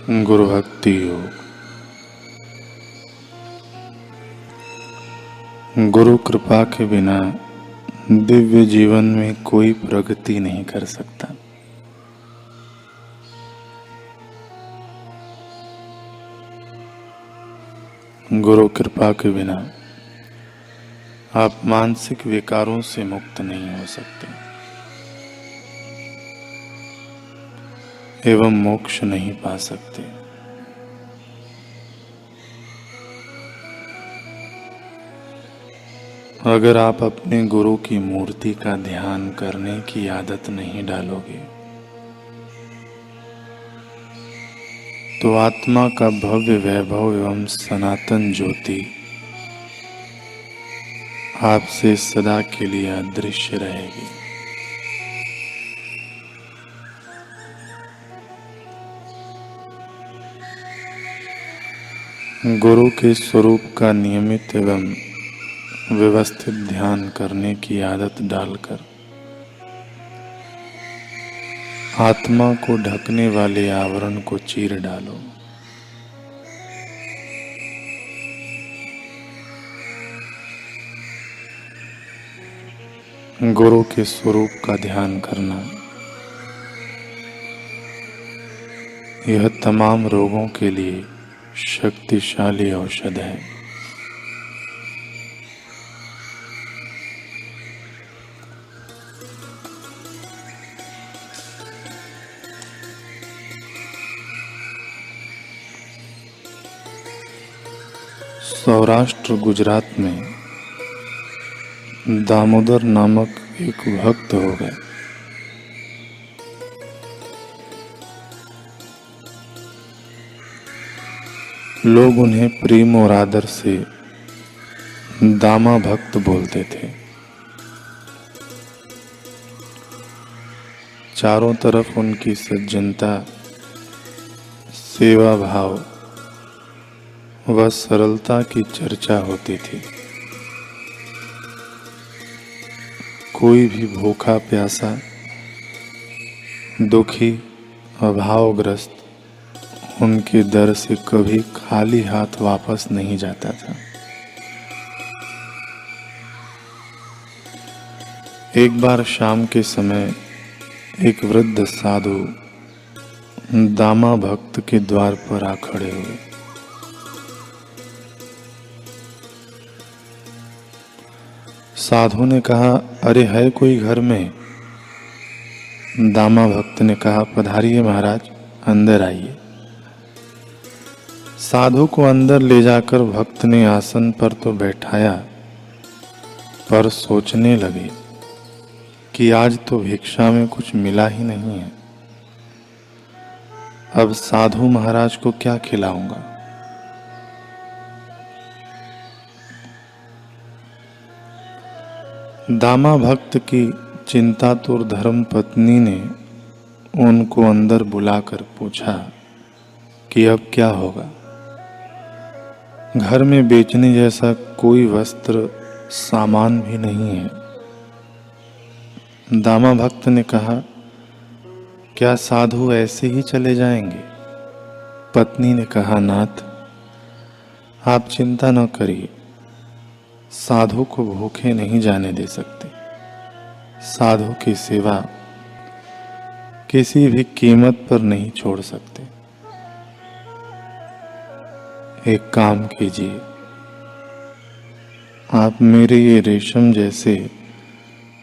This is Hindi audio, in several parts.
गुरु भक्ति योग। गुरु कृपा के बिना दिव्य जीवन में कोई प्रगति नहीं कर सकता। गुरु कृपा के बिना आप मानसिक विकारों से मुक्त नहीं हो सकते एवं मोक्ष नहीं पा सकते। अगर आप अपने गुरु की मूर्ति का ध्यान करने की आदत नहीं डालोगे तो आत्मा का भव्य वैभव एवं सनातन ज्योति आपसे सदा के लिए अदृश्य रहेगी। गुरु के स्वरूप का नियमित एवं व्यवस्थित ध्यान करने की आदत डालकर आत्मा को ढकने वाले आवरण को चीर डालो। गुरु के स्वरूप का ध्यान करना यह तमाम रोगों के लिए शक्तिशाली औषध है। सौराष्ट्र गुजरात में दामोदर नामक एक भक्त हो गए। लोग उन्हें प्रेम और आदर से दामा भक्त बोलते थे। चारों तरफ उनकी सज्जनता, सेवा भाव व सरलता की चर्चा होती थी। कोई भी भूखा प्यासा, दुखी, अभावग्रस्त उनके दर से कभी खाली हाथ वापस नहीं जाता था। एक बार शाम के समय एक वृद्ध साधु दामा भक्त के द्वार पर आ खड़े हुए। साधु ने कहा, अरे है कोई घर में? दामा भक्त ने कहा, पधारिए महाराज, अंदर आइए। साधु को अंदर ले जाकर भक्त ने आसन पर तो बैठाया, पर सोचने लगे कि आज तो भिक्षा में कुछ मिला ही नहीं है। अब साधु महाराज को क्या खिलाऊंगा? दामा भक्त की चिंतातुर धर्म पत्नी ने उनको अंदर बुलाकर पूछा कि अब क्या होगा? घर में बेचने जैसा कोई वस्त्र सामान भी नहीं है। दामा भक्त ने कहा, क्या साधु ऐसे ही चले जाएंगे? पत्नी ने कहा, नाथ आप चिंता न करिए, साधु को भूखे नहीं जाने दे सकते। साधु की सेवा किसी भी कीमत पर नहीं छोड़ सकते। एक काम कीजिए, आप मेरे ये रेशम जैसे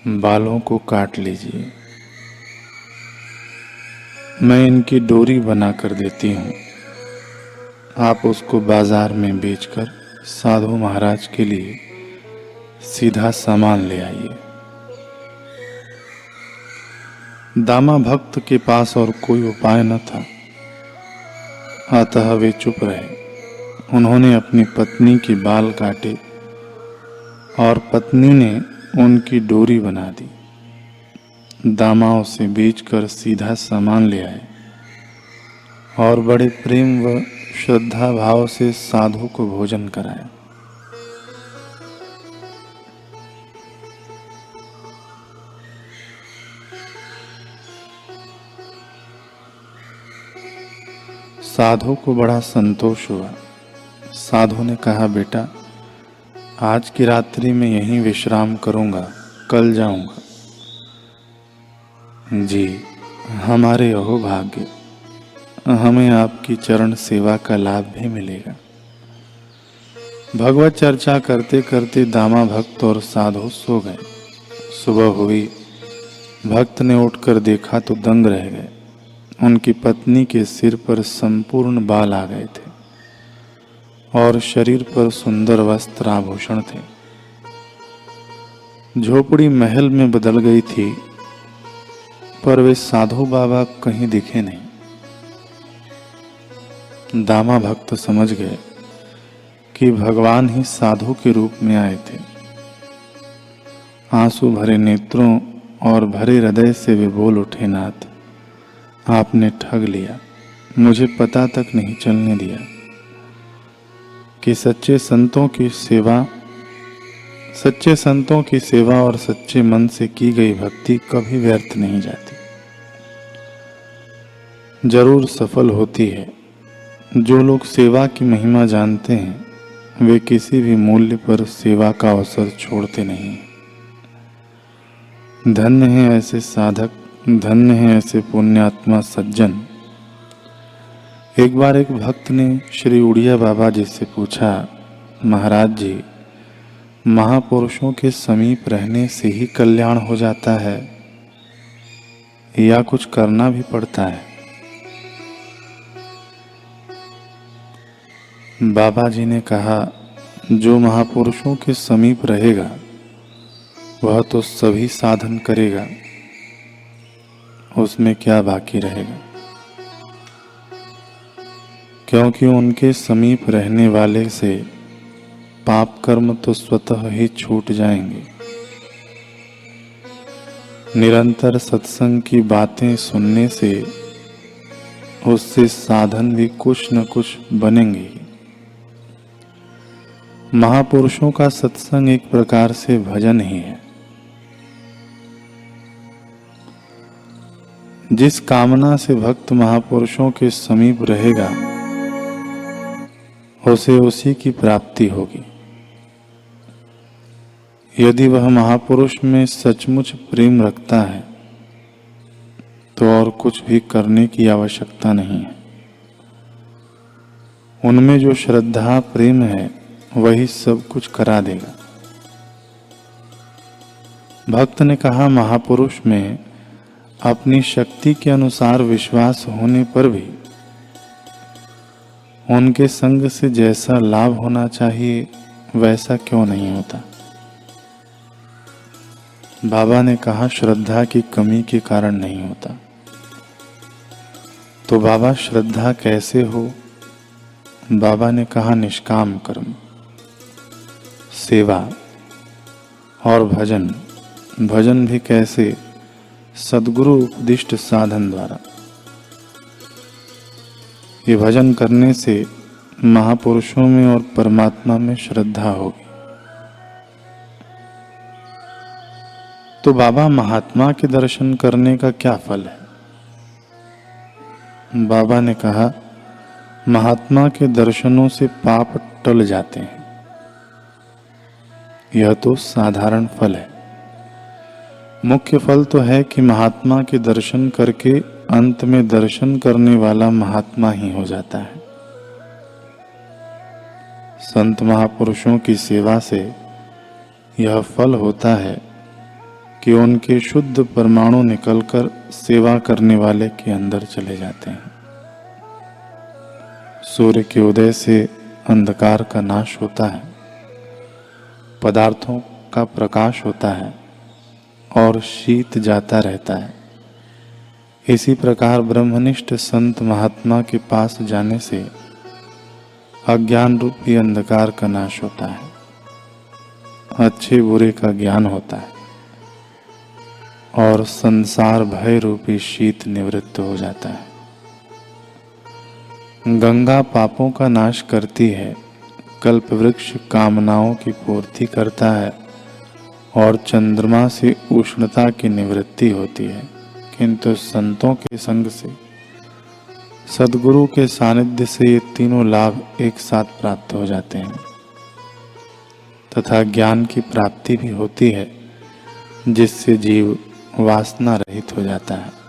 बालों को काट लीजिए, मैं इनकी डोरी बना कर देती हूँ। आप उसको बाजार में बेचकर साधु महाराज के लिए सीधा सामान ले आइए। दामा भक्त के पास और कोई उपाय न था, अतः वे चुप रहे। उन्होंने अपनी पत्नी के बाल काटे और पत्नी ने उनकी डोरी बना दी। दामा उसे बेचकर सीधा सामान ले आए और बड़े प्रेम व श्रद्धा भाव से साधु को भोजन कराया। साधु को बड़ा संतोष हुआ। साधु ने कहा, बेटा, आज की रात्रि में यहीं विश्राम करूंगा, कल जाऊंगा। जी, हमारे अहोभाग्य, हमें आपकी चरण सेवा का लाभ भी मिलेगा। भगवत चर्चा करते करते दामा भक्त और साधु सो गए। सुबह हुई, भक्त ने उठकर देखा तो दंग रह गए। उनकी पत्नी के सिर पर संपूर्ण बाल आ गए थे और शरीर पर सुंदर वस्त्र आभूषण थे। झोपड़ी महल में बदल गई थी, पर वे साधु बाबा कहीं दिखे नहीं। दामा भक्त समझ गए कि भगवान ही साधु के रूप में आए थे। आंसू भरे नेत्रों और भरे हृदय से वे बोल उठे, नाथ, आपने ठग लिया, मुझे पता तक नहीं चलने दिया कि सच्चे संतों की सेवा और सच्चे मन से की गई भक्ति कभी व्यर्थ नहीं जाती, जरूर सफल होती है। जो लोग सेवा की महिमा जानते हैं, वे किसी भी मूल्य पर सेवा का अवसर छोड़ते नहीं। धन्य है ऐसे साधक, धन्य है ऐसे पुण्यात्मा सज्जन। एक बार एक भक्त ने श्री उड़िया बाबा जी से पूछा, महाराज जी, महापुरुषों के समीप रहने से ही कल्याण हो जाता है या कुछ करना भी पड़ता है? बाबा जी ने कहा, जो महापुरुषों के समीप रहेगा वह तो सभी साधन करेगा, उसमें क्या बाकी रहेगा? क्योंकि उनके समीप रहने वाले से पाप कर्म तो स्वतः ही छूट जाएंगे। निरंतर सत्संग की बातें सुनने से उससे साधन भी कुछ न कुछ बनेंगे ही। महापुरुषों का सत्संग एक प्रकार से भजन ही है। जिस कामना से भक्त महापुरुषों के समीप रहेगा, उसे उसी की प्राप्ति होगी। यदि वह महापुरुष में सचमुच प्रेम रखता है तो और कुछ भी करने की आवश्यकता नहीं है। उनमें जो श्रद्धा प्रेम है वही सब कुछ करा देगा। भक्त ने कहा, महापुरुष में अपनी शक्ति के अनुसार विश्वास होने पर भी उनके संग से जैसा लाभ होना चाहिए वैसा क्यों नहीं होता? बाबा ने कहा, श्रद्धा की कमी के कारण नहीं होता। तो बाबा, श्रद्धा कैसे हो? बाबा ने कहा, निष्काम कर्म, सेवा और भजन। भजन भी कैसे? सद्गुरु उपदिष्ट साधन द्वारा। ये भजन करने से महापुरुषों में और परमात्मा में श्रद्धा होगी। तो बाबा, महात्मा के दर्शन करने का क्या फल है? बाबा ने कहा, महात्मा के दर्शनों से पाप टल जाते हैं। यह तो साधारण फल है। मुख्य फल तो है कि महात्मा के दर्शन करके अंत में दर्शन करने वाला महात्मा ही हो जाता है। संत महापुरुषों की सेवा से यह फल होता है कि उनके शुद्ध परमाणु निकलकर सेवा करने वाले के अंदर चले जाते हैं। सूर्य के उदय से अंधकार का नाश होता है, पदार्थों का प्रकाश होता है और शीत जाता रहता है। इसी प्रकार ब्रह्मनिष्ठ संत महात्मा के पास जाने से अज्ञान रूपी अंधकार का नाश होता है, अच्छे बुरे का ज्ञान होता है और संसार भय रूपी शीत निवृत्त हो जाता है। गंगा पापों का नाश करती है, कल्प वृक्ष कामनाओं की पूर्ति करता है और चंद्रमा से उष्णता की निवृत्ति होती है। किंतु संतों के संग से सद्गुरु के सानिध्य से ये तीनों लाभ एक साथ प्राप्त हो जाते हैं तथा ज्ञान की प्राप्ति भी होती है, जिससे जीव वासना रहित हो जाता है।